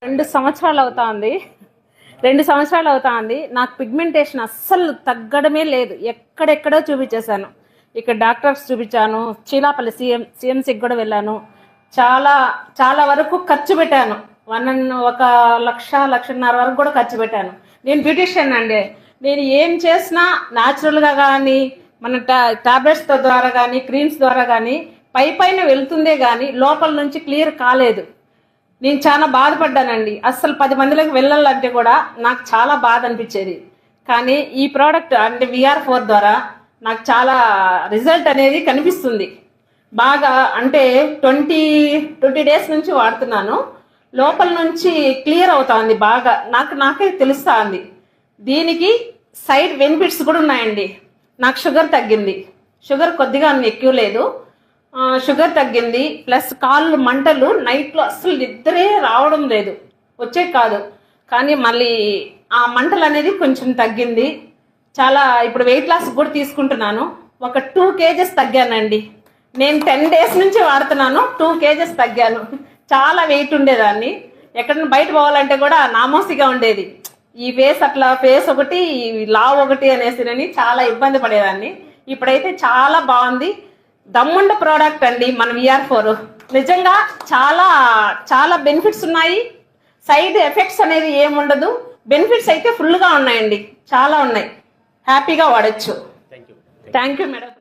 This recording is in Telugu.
2 సంవత్సరాలు అవుతుంది. 2 సంవత్సరాలు అవుతుంది. నాకు పిగ్మెంటేషన్ అస్సలు తగ్గడమే లేదు. ఎక్కడెక్కడో చూపించేశాను. ఇక్కడ డాక్టర్స్ చూపించాను, చీలాపల్లి సిఎంసికి కూడా వెళ్ళాను. చాలా వరకు ఖర్చు పెట్టాను. 1,00,000-1,50,000 వరకు కూడా ఖర్చు పెట్టాను. నేను బ్యూటిషియన్ అండి. నేను ఏం చేసినా న్యాచురల్గా కానీ మన టాబ్లెట్స్ ద్వారా కానీ క్రీమ్స్ ద్వారా కానీ పైన వెళ్తుందే కానీ లోపల నుంచి క్లియర్ కాలేదు. నేను చాలా బాధపడ్డానండి. అస్సలు 10 మందిలోకి వెళ్ళాలంటే కూడా నాకు చాలా బాధ అనిపించేది. కానీ ఈ ప్రోడక్ట్ అంటే VR4 ద్వారా నాకు చాలా రిజల్ట్ అనేది కనిపిస్తుంది. బాగా అంటే 20 డేస్ నుంచి వాడుతున్నాను. లోపల నుంచి క్లియర్ అవుతుంది. బాగా నాకే తెలుస్తుంది. దీనికి సైడ్ బెనిఫిట్స్ కూడా ఉన్నాయండి. నాకు షుగర్ తగ్గింది. షుగర్ కొద్దిగా ఎక్కువ లేదు. షుగర్ తగ్గింది. ప్లస్ కాళ్ళు మంటలు నైట్లో అస్సలు నిద్రే రావడం లేదు. వచ్చే కాదు. కానీ మళ్ళీ ఆ మంటలు అనేది కొంచెం తగ్గింది. చాలా ఇప్పుడు వెయిట్ లాస్ కూడా తీసుకుంటున్నాను. ఒక 2 kgs తగ్గానండి. నేను 10 డేస్ నుంచి వాడుతున్నాను. 2 kgs తగ్గాను. చాలా వెయిట్ ఉండేదాన్ని. ఎక్కడైనా బయట పోవాలంటే కూడా నామోసిగా ఉండేది. ఈ ఫేస్ ఒకటి, లావ్ ఒకటి అనేసి చాలా ఇబ్బంది పడేదాన్ని. ఇప్పుడైతే చాలా బాగుంది. దమ్ముండ ప్రోడక్ట్ అండి మన VR4. నిజంగా చాలా బెనిఫిట్స్ ఉన్నాయి. సైడ్ ఎఫెక్ట్స్ అనేది ఏముండదు. బెనిఫిట్స్ అయితే ఫుల్గా ఉన్నాయండి. చాలా ఉన్నాయి. హ్యాపీగా వాడచ్చు. Thank you madam.